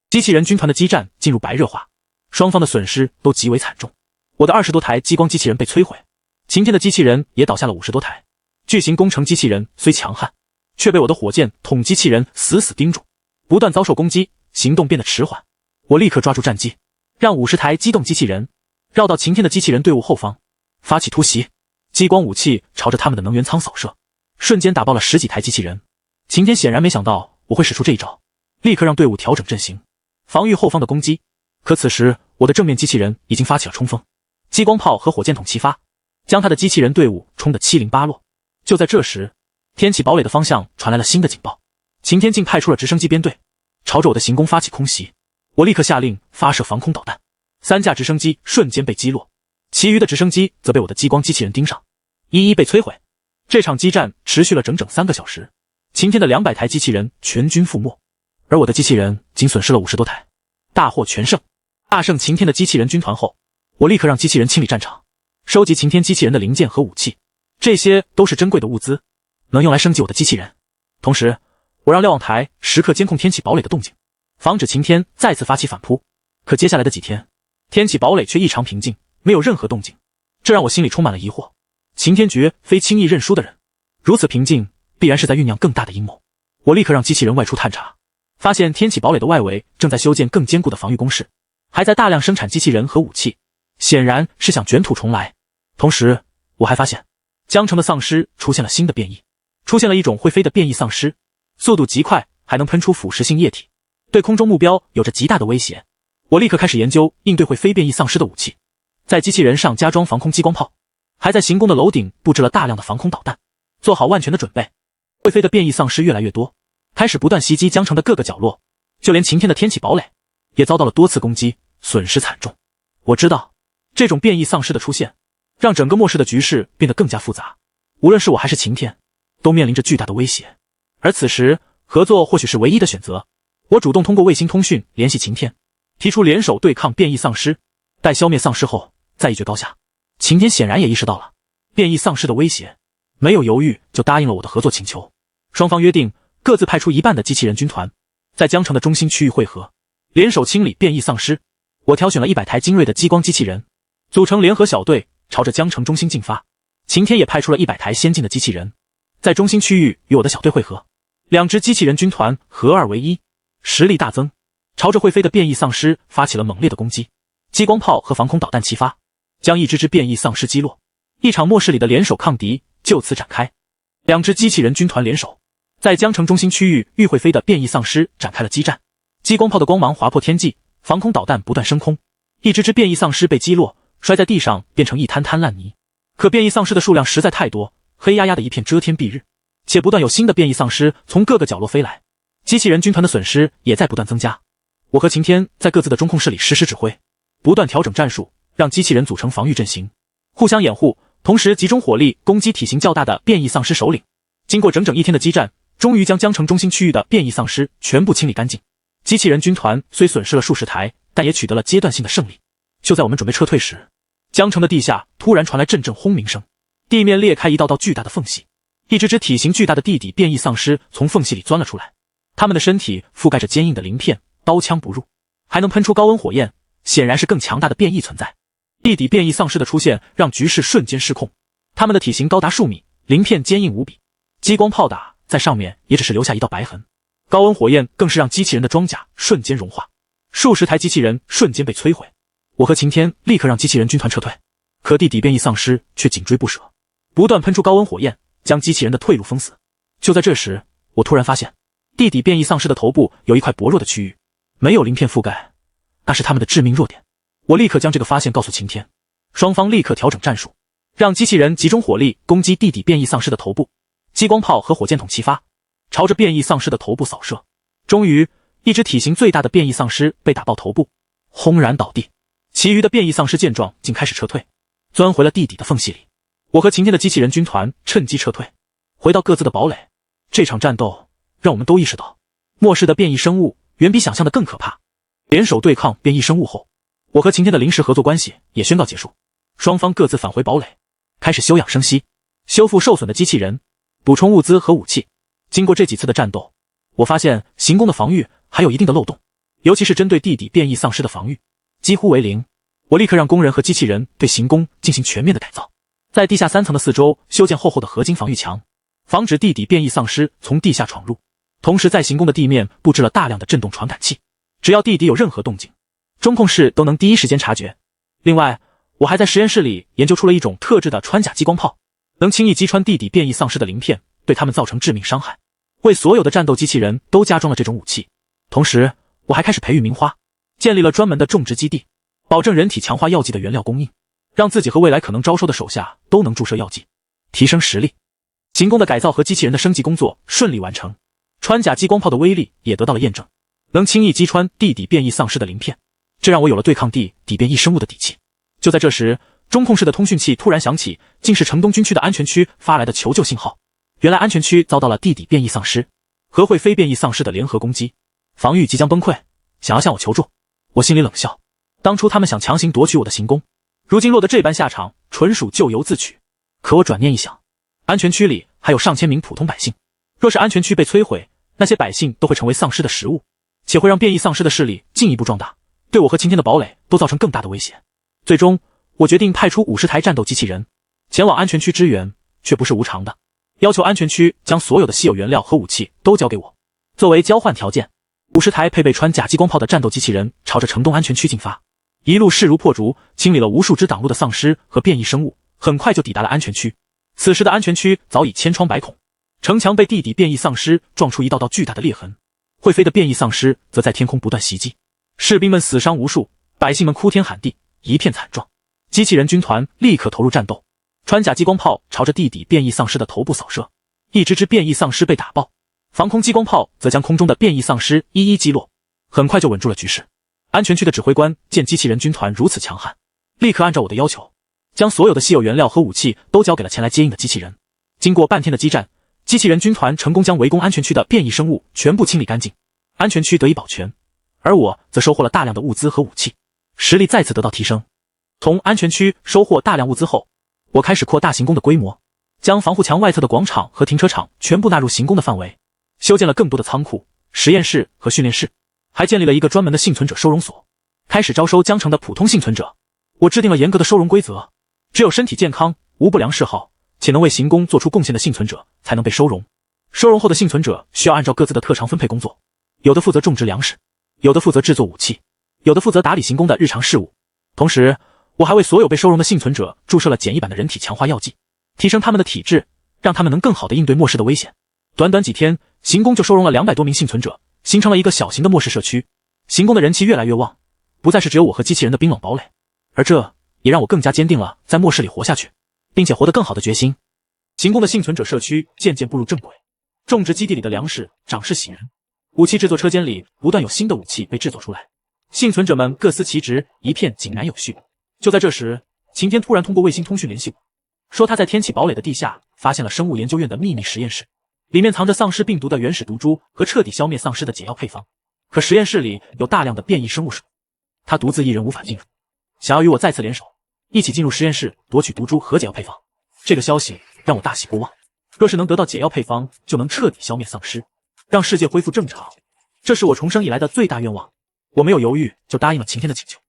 S1: 机器人军团的激战进入白热化，双方的损失都极为惨重。我的20多台激光机器人被摧毁，晴天的机器人也倒下了50多台。巨型工程机器人虽强悍，却被我的火箭筒机器人死死盯住，不断遭受攻击，行动变得迟缓。我立刻抓住战机，让50台机动机器人绕到晴天的机器人队伍后方，发起突袭。激光武器朝着他们的能源舱扫射，瞬间打爆了10几台机器人。晴天显然没想到我会使出这一招，立刻让队伍调整阵型，防御后方的攻击。可此时我的正面机器人已经发起了冲锋，激光炮和火箭筒齐发，将他的机器人队伍冲得七零八落。就在这时，天启堡垒的方向传来了新的警报，晴天竟派出了直升机编队，朝着我的行宫发起空袭。我立刻下令发射防空导弹，3架直升机瞬间被击落，其余的直升机则被我的激光机器人盯上，一一被摧毁。这场激战持续了整整3个小时，晴天的200台机器人全军覆没，而我的机器人仅损失了50多台，大获全胜。大胜晴天的机器人军团后，我立刻让机器人清理战场，收集晴天机器人的零件和武器，这些都是珍贵的物资，能用来升级我的机器人。同时，我让瞭望台时刻监控天启堡垒的动静，防止晴天再次发起反扑。可接下来的几天，天启堡垒却异常平静，没有任何动静，这让我心里充满了疑惑。擎天诀非轻易认输的人，如此平静，必然是在酝酿更大的阴谋。我立刻让机器人外出探查，发现天启堡垒的外围正在修建更坚固的防御工事，还在大量生产机器人和武器，显然是想卷土重来。同时，我还发现江城的丧尸出现了新的变异，出现了一种会飞的变异丧尸，速度极快，还能喷出腐蚀性液体，对空中目标有着极大的威胁。我立刻开始研究应对会飞变异丧尸的武器，在机器人上加装防空激光炮，还在行宫的楼顶布置了大量的防空导弹，做好万全的准备。会飞的变异丧尸越来越多，开始不断袭击江城的各个角落，就连晴天的天启堡垒也遭到了多次攻击，损失惨重。我知道，这种变异丧尸的出现，让整个末世的局势变得更加复杂，无论是我还是晴天，都面临着巨大的威胁。而此时，合作或许是唯一的选择。我主动通过卫星通讯联系晴天，提出联手对抗变异丧尸，待消灭丧尸后再一决高下。晴天显然也意识到了变异丧尸的威胁，没有犹豫就答应了我的合作请求。双方约定各自派出一半的机器人军团，在江城的中心区域汇合，联手清理变异丧尸。我挑选了100台精锐的激光机器人，组成联合小队，朝着江城中心进发。晴天也派出了100台先进的机器人，在中心区域与我的小队汇合，2支机器人军团合二为一，实力大增，朝着会飞的变异丧尸发起了猛烈的攻击。激光炮和防空导弹齐发，将一只变异丧尸击落。一场末世里的联手抗敌就此展开。2支机器人军团联手，在江城中心区域与会飞的变异丧尸展开了激战。激光炮的光芒划破天际，防空导弹不断升空，一只变异丧尸被击落，摔在地上变成一滩滩烂泥。可变异丧尸的数量实在太多，黑压压的一片遮天蔽日，且不断有新的变异丧尸从各个角落飞来，机器人军团的损失也在不断增加。我和晴天在各自的中控室里实时指挥，不断调整战术，让机器人组成防御阵型，互相掩护，同时集中火力攻击体型较大的变异丧尸首领。经过整整1天的激战，终于将江城中心区域的变异丧尸全部清理干净。机器人军团虽损失了数十台，但也取得了阶段性的胜利。就在我们准备撤退时，江城的地下突然传来阵阵轰鸣声，地面裂开一道道巨大的缝隙，一只体型巨大的地底变异丧尸从缝隙里钻了出来。他们的身体覆盖着坚硬的鳞片，刀枪不入，还能喷出高温火焰，显然是更强大的变异存在。地底变异丧尸的出现让局势瞬间失控，他们的体型高达数米，鳞片坚硬无比，激光炮打在上面也只是留下一道白痕，高温火焰更是让机器人的装甲瞬间融化，数十台机器人瞬间被摧毁。我和晴天立刻让机器人军团撤退，可地底变异丧尸却紧追不舍，不断喷出高温火焰，将机器人的退路封死。就在这时，我突然发现地底变异丧尸的头部有一块薄弱的区域，没有鳞片覆盖，那是他们的致命弱点。我立刻将这个发现告诉晴天，双方立刻调整战术，让机器人集中火力攻击地底变异丧尸的头部，激光炮和火箭筒齐发，朝着变异丧尸的头部扫射。终于，一只体型最大的变异丧尸被打爆头部，轰然倒地。其余的变异丧尸见状竟开始撤退，钻回了地底的缝隙里。我和晴天的机器人军团趁机撤退，回到各自的堡垒。这场战斗让我们都意识到，末世的变异生物远比想象的更可怕。联手对抗变异生物后，我和晴天的临时合作关系也宣告结束，双方各自返回堡垒，开始休养生息，修复受损的机器人，补充物资和武器。经过这几次的战斗，我发现行宫的防御还有一定的漏洞，尤其是针对地底变异丧尸的防御几乎为零。我立刻让工人和机器人对行宫进行全面的改造，在地下3层的四周修建厚厚的合金防御墙，防止地底变异丧尸从地下闯入。同时在行宫的地面布置了大量的震动传感器，只要地底有任何动静，中控室都能第一时间察觉。另外，我还在实验室里研究出了一种特制的穿甲激光炮，能轻易击穿地底变异丧尸的鳞片，对他们造成致命伤害。为所有的战斗机器人都加装了这种武器。同时，我还开始培育名花，建立了专门的种植基地，保证人体强化药剂的原料供应，让自己和未来可能招收的手下都能注射药剂，提升实力。行宫的改造和机器人的升级工作顺利完成，穿甲激光炮的威力也得到了验证，能轻易击穿地底变异丧尸的鳞片，这让我有了对抗地底变异生物的底气。就在这时，中控室的通讯器突然响起，竟是城东军区的安全区发来的求救信号。原来安全区遭到了地底变异丧尸和会非变异丧尸的联合攻击，防御即将崩溃，想要向我求助。我心里冷笑，当初他们想强行夺取我的行宫，如今落得这般下场，纯属咎由自取。可我转念一想，安全区里还有上千名普通百姓。若是安全区被摧毁，那些百姓都会成为丧尸的食物，且会让变异丧尸的势力进一步壮大，对我和晴天的堡垒都造成更大的威胁。最终，我决定派出50台战斗机器人前往安全区支援，却不是无偿的，要求安全区将所有的稀有原料和武器都交给我。作为交换条件，50台配备穿甲激光炮的战斗机器人朝着城东安全区进发，一路势如破竹，清理了无数只挡路的丧尸和变异生物，很快就抵达了安全区。此时的安全区早已千疮百孔，城墙被地底变异丧尸撞出一道道巨大的裂痕，会飞的变异丧尸则在天空不断袭击，士兵们死伤无数，百姓们哭天喊地，一片惨状。机器人军团立刻投入战斗，穿甲激光炮朝着地底变异丧尸的头部扫射，一只只变异丧尸被打爆，防空激光炮则将空中的变异丧尸一一击落，很快就稳住了局势。安全区的指挥官见机器人军团如此强悍，立刻按照我的要求，将所有的稀有原料和武器都交给了前来接应的机器人。经过半天的激战，机器人军团成功将围攻安全区的变异生物全部清理干净，安全区得以保全，而我则收获了大量的物资和武器，实力再次得到提升。从安全区收获大量物资后，我开始扩大行宫的规模，将防护墙外侧的广场和停车场全部纳入行宫的范围，修建了更多的仓库、实验室和训练室，还建立了一个专门的幸存者收容所，开始招收江城的普通幸存者。我制定了严格的收容规则，只有身体健康、无不良嗜好且能为行宫做出贡献的幸存者才能被收容。收容后的幸存者需要按照各自的特长分配工作，有的负责种植粮食，有的负责制作武器，有的负责打理行宫的日常事务。同时，我还为所有被收容的幸存者注射了简易版的人体强化药剂，提升他们的体质，让他们能更好地应对末世的危险。短短几天，行宫就收容了200多名幸存者，形成了一个小型的末世社区。行宫的人气越来越旺，不再是只有我和机器人的冰冷堡垒，而这也让我更加坚定了在末世里活下去，并且活得更好的决心。行宫的幸存者社区渐渐步入正轨，种植基地里的粮食长势喜人，武器制作车间里不断有新的武器被制作出来，幸存者们各司其职，一片井然有序。就在这时，晴天突然通过卫星通讯联系我，说他在天启堡垒的地下发现了生物研究院的秘密实验室，里面藏着丧尸病毒的原始毒株和彻底消灭丧尸的解药配方，可实验室里有大量的变异生物属，他独自一人无法进入，想要与我再次联手，一起进入实验室夺取毒株和解药配方。这个消息让我大喜过望，若是能得到解药配方，就能彻底消灭丧尸，让世界恢复正常，这是我重生以来的最大愿望。我没有犹豫就答应了晴天的请求，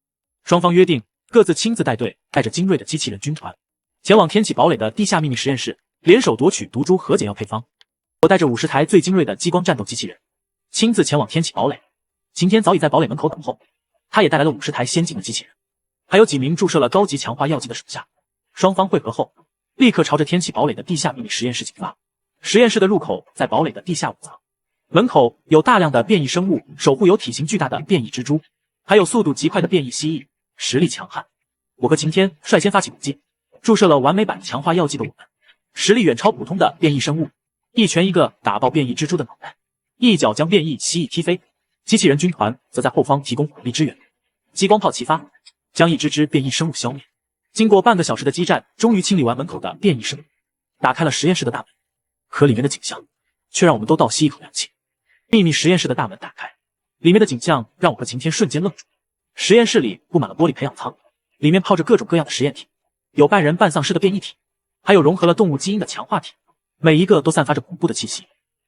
S1: 双方约定各自亲自带队，带着精锐的机器人军团前往天启堡垒的地下秘密实验室，联手夺取毒株和解药配方。我带着50台最精锐的激光战斗机器人亲自前往天启堡垒，晴天早已在堡垒门口等候，他也带来了50台先进的机器人，还有几名注射了高级强化药剂的手下。双方会合后，立刻朝着天启堡垒的地下秘密实验室进发。实验室的入口在堡垒的地下5层，门口有大量的变异生物守护，有体型巨大的变异蜘蛛，还有速度极快的变异蜥蜴，实力强悍。我和晴天率先发起攻击，注射了完美版强化药剂的我们，实力远超普通的变异生物，一拳一个打爆变异蜘蛛的脑袋，一脚将变异蜥蜴踢飞。机器人军团则在后方提供火力支援，激光炮齐发，将一只只变异生物消灭。经过半个小时的激战，终于清理完门口的变异生物，打开了实验室的大门。可里面的景象却让我们都倒吸一口凉气。秘密实验室的大门打开，里面的景象让我和晴天瞬间愣住。实验室里布满了玻璃培养舱，里面泡着各种各样的实验体，有半人半丧尸的变异体，还有融合了动物基因的强化体，每一个都散发着恐怖的气息。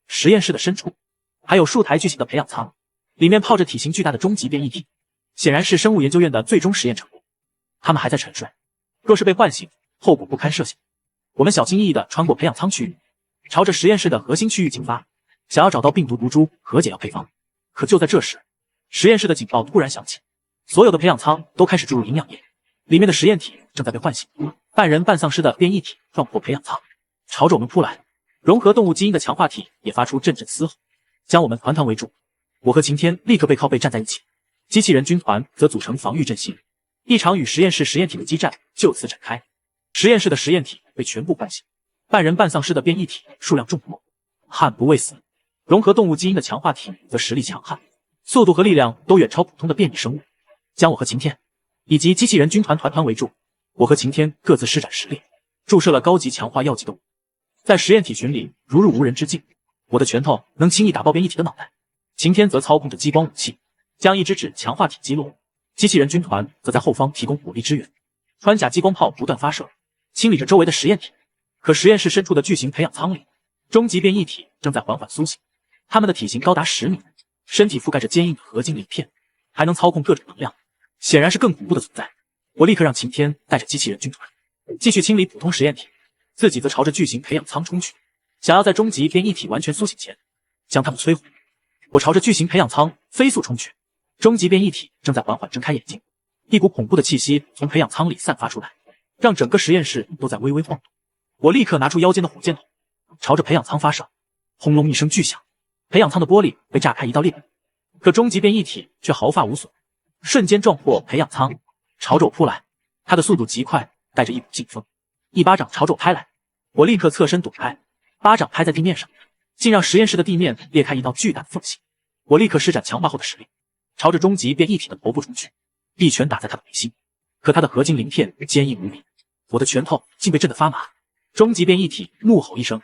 S1: 实验室的深处还有数台巨型的培养舱，里面泡着体型巨大的终极变异体，显然是生物研究院的最终实验成果。他们还在沉睡，若是被唤醒，后果不堪设想。我们小心翼翼地穿过培养舱区域，朝着实验室的核心区域进发，想要找到病毒毒株和解药配方。可就在这时，实验室的警报突然响起，所有的培养舱都开始注入营养液，里面的实验体正在被唤醒。半人半丧尸的变异体撞破培养舱，朝着我们扑来，融合动物基因的强化体也发出阵阵嘶吼，将我们团团围住。我和晴天立刻背靠背站在一起，机器人军团则组成防御阵型。一场与实验室实验体的激战就此展开。实验室的实验体被全部唤醒，半人半丧尸的变异体数量众多，悍不畏死。融合动物基因的强化体则实力强悍，速度和力量都远超普通的变异生物，将我和晴天以及机器人军团团团围住。我和晴天各自施展实力，注射了高级强化药剂的我，在实验体群里如入无人之境。我的拳头能轻易打爆变异体的脑袋，晴天则操控着激光武器，将一只只强化体击落。机器人军团则在后方提供火力支援，穿甲激光炮不断发射，清理着周围的实验体。可实验室深处的巨型培养舱里终极变异体正在缓缓苏醒，它们的体型高达10米，身体覆盖着坚硬的合金鳞片，还能操控各种能量，显然是更恐怖的存在。我立刻让晴天带着机器人军团继续清理普通实验体，自己则朝着巨型培养舱冲去，想要在终极变异体完全苏醒前将它们摧毁。我朝着巨型培养舱飞速冲去，终极变异体正在缓缓睁开眼睛，一股恐怖的气息从培养舱里散发出来，让整个实验室都在微微晃动。我立刻拿出腰间的火箭筒，朝着培养舱发射，轰隆一声巨响，培养舱的玻璃被炸开一道裂痕，可终极变异体却毫发无损，瞬间撞破培养舱，朝着我扑来。它的速度极快，带着一股劲风，一巴掌朝着我拍来。我立刻侧身躲开，巴掌拍在地面上，竟让实验室的地面裂开一道巨大的缝隙。我立刻施展强化后的实力，朝着终极变异体的头部冲去，一拳打在他的眉心。可他的合金鳞片坚硬无比，我的拳头竟被震得发麻。终极变异体怒吼一声，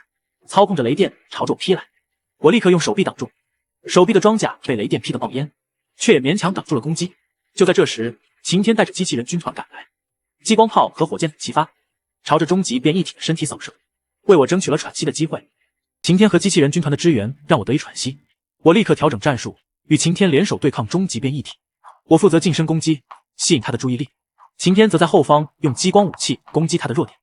S1: 操控着雷电朝着我劈来。我立刻用手臂挡住，手臂的装甲被雷电劈得冒烟，却也勉强挡住了攻击。就在这时，晴天带着机器人军团赶来，激光炮和火箭筒齐发，朝着终极变异体的身体扫射，为我争取了喘息的机会。晴天和机器人军团的支援让我得以喘息，我立刻调整战术，与晴天联手对抗终极变异体。我负责近身攻击，吸引他的注意力，晴天则在后方用激光武器攻击他的弱点。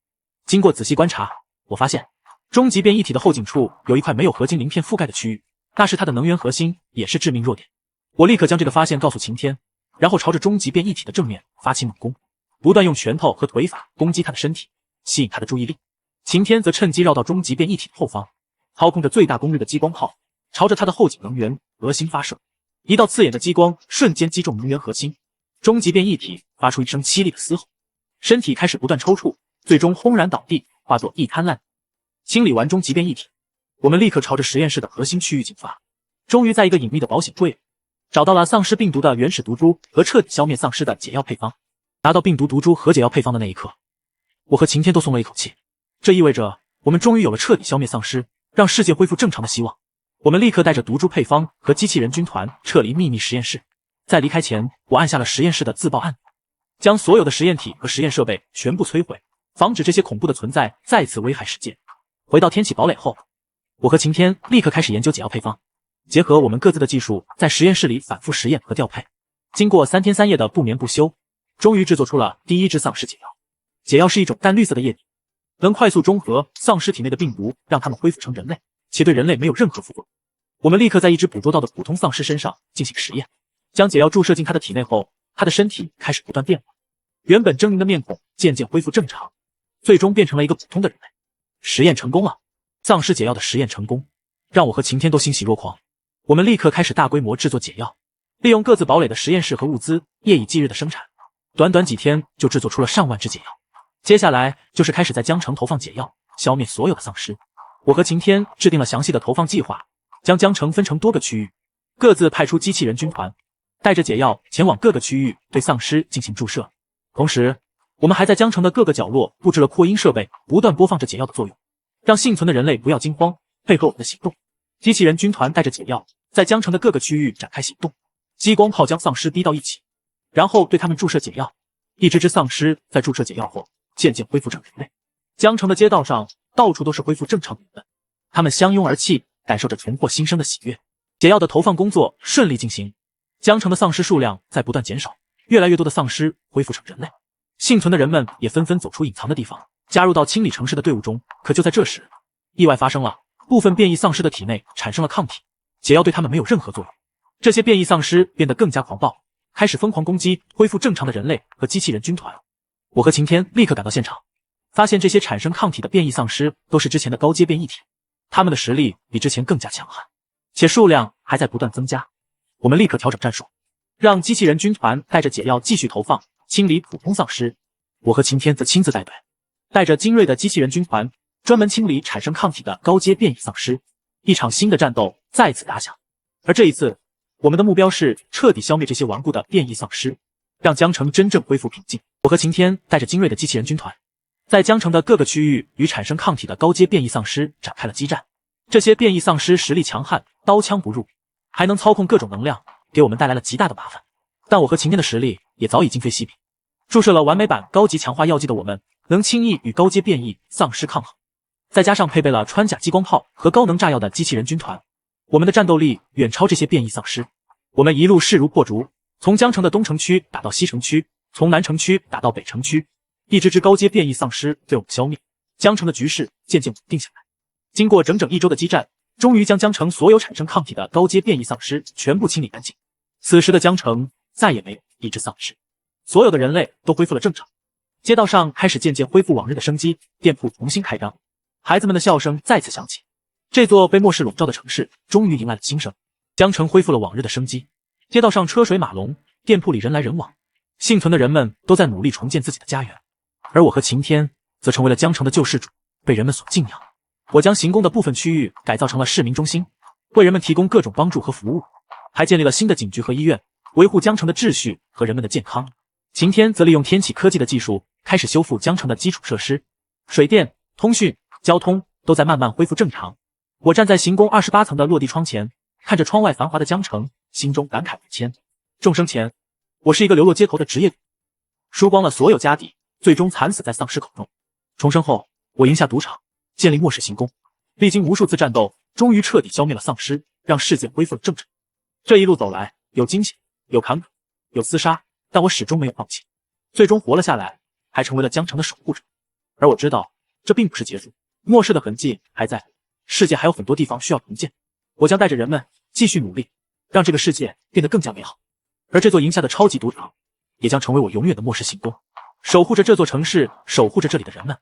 S1: 经过仔细观察，我发现终极变异体的后颈处有一块没有合金鳞片覆盖的区域，那是它的能源核心，也是致命弱点。我立刻将这个发现告诉晴天，然后朝着终极变异体的正面发起猛攻，不断用拳头和腿法攻击他的身体，吸引他的注意力。晴天则趁机绕到终极变异体的后方，操控着最大功率的激光炮，朝着他的后颈能源核心发射。一道刺眼的激光瞬间击中能源核心，终极变异体发出一声凄厉的嘶吼，身体开始不断抽搐，最终轰然倒地，化作一滩烂。清理完终极变异体，我们立刻朝着实验室的核心区域进发，终于在一个隐秘的保险柜找到了丧尸病毒的原始毒株和彻底消灭丧尸的解药配方。拿到病毒毒株和解药配方的那一刻，我和晴天都松了一口气，这意味着我们终于有了彻底消灭丧尸，让世界恢复正常的希望。我们立刻带着毒株配方和机器人军团撤离秘密实验室。在离开前，我按下了实验室的自爆按钮，将所有的实验体和实验设备全部摧毁，防止这些恐怖的存在再次危害世界。回到天启堡垒后，我和晴天立刻开始研究解药配方，结合我们各自的技术，在实验室里反复实验和调配。经过3天3夜的不眠不休，终于制作出了第一支丧尸解药。解药是一种淡绿色的液体，能快速中和丧尸体内的病毒，让它们恢复成人类，且对人类没有任何副作用。我们立刻在一只捕捉到的普通丧尸身上进行实验，将解药注射进他的体内后，他的身体开始不断变化，原本狰狞的面孔渐渐恢复正常，最终变成了一个普通的人类。实验成功了，丧尸解药的实验成功，让我和晴天都欣喜若狂。我们立刻开始大规模制作解药，利用各自堡垒的实验室和物资，夜以继日的生产，短短几天就制作出了上万支解药。接下来就是开始在江城投放解药，消灭所有的丧尸。我和晴天制定了详细的投放计划，将江城分成多个区域，各自派出机器人军团，带着解药前往各个区域对丧尸进行注射。同时，我们还在江城的各个角落布置了扩音设备，不断播放着解药的作用，让幸存的人类不要惊慌，配合我们的行动。机器人军团带着解药在江城的各个区域展开行动，激光炮将丧尸逼到一起，然后对他们注射解药。一只只丧尸在注射解药后渐渐恢复成人类。江城的街道上到处都是恢复正常的人们，他们相拥而泣，感受着重获新生的喜悦。解药的投放工作顺利进行，江城的丧尸数量在不断减少，越来越多的丧尸恢复成人类。幸存的人们也纷纷走出隐藏的地方，加入到清理城市的队伍中。可就在这时，意外发生了，部分变异丧尸的体内产生了抗体，解药对他们没有任何作用。这些变异丧尸变得更加狂暴，开始疯狂攻击恢复正常的人类和机器人军团。我和晴天立刻赶到现场，发现这些产生抗体的变异丧尸都是之前的高阶变异体，他们的实力比之前更加强悍，且数量还在不断增加。我们立刻调整战术，让机器人军团带着解药继续投放，清理普通丧尸。我和晴天则亲自带队，带着精锐的机器人军团，专门清理产生抗体的高阶变异丧尸。一场新的战斗再次打响，而这一次，我们的目标是彻底消灭这些顽固的变异丧尸，让江城真正恢复平静。我和晴天带着精锐的机器人军团，在江城的各个区域与产生抗体的高阶变异丧尸展开了激战。这些变异丧尸实力强悍，刀枪不入，还能操控各种能量，给我们带来了极大的麻烦。但我和晴天的实力也早已今非昔比，注射了完美版高级强化药剂的我们，能轻易与高阶变异丧尸抗衡。再加上配备了穿甲激光炮和高能炸药的机器人军团，我们的战斗力远超这些变异丧尸。我们一路势如破竹，从江城的东城区打到西城区，从南城区打到北城区，一支支高阶变异丧尸被我们消灭，江城的局势渐渐稳定下来。经过整整1周的激战，终于将江城所有产生抗体的高阶变异丧尸全部清理干净。此时的江城再也没有一只丧尸，所有的人类都恢复了正常。街道上开始渐渐恢复往日的生机，店铺重新开张，孩子们的笑声再次响起。这座被末世笼罩的城市终于迎来了新生，江城恢复了往日的生机，街道上车水马龙，店铺里人来人往，幸存的人们都在努力重建自己的家园，而我和晴天则成为了江城的救世主，被人们所敬仰。我将行宫的部分区域改造成了市民中心，为人们提供各种帮助和服务，还建立了新的警局和医院，维护江城的秩序和人们的健康。晴天则利用天启科技的技术，开始修复江城的基础设施，水电、通讯、交通都在慢慢恢复正常。我站在行宫28层的落地窗前，看着窗外繁华的江城，心中感慨万千。众生前，我是一个流落街头的职业，输光了所有家底，最终惨死在丧尸口中。重生后，我赢下赌场，建立末世行宫，历经无数次战斗，终于彻底消灭了丧尸，让世界恢复了正常。这一路走来，有惊险，有坎坷，有厮杀，但我始终没有放弃，最终活了下来，还成为了江城的守护者。而我知道，这并不是结束，末世的痕迹还在，世界还有很多地方需要重建。我将带着人们继续努力，让这个世界变得更加美好。而这座赢下的超级赌场，也将成为我永远的末世行宫，守护着这座城市，守护着这里的人们。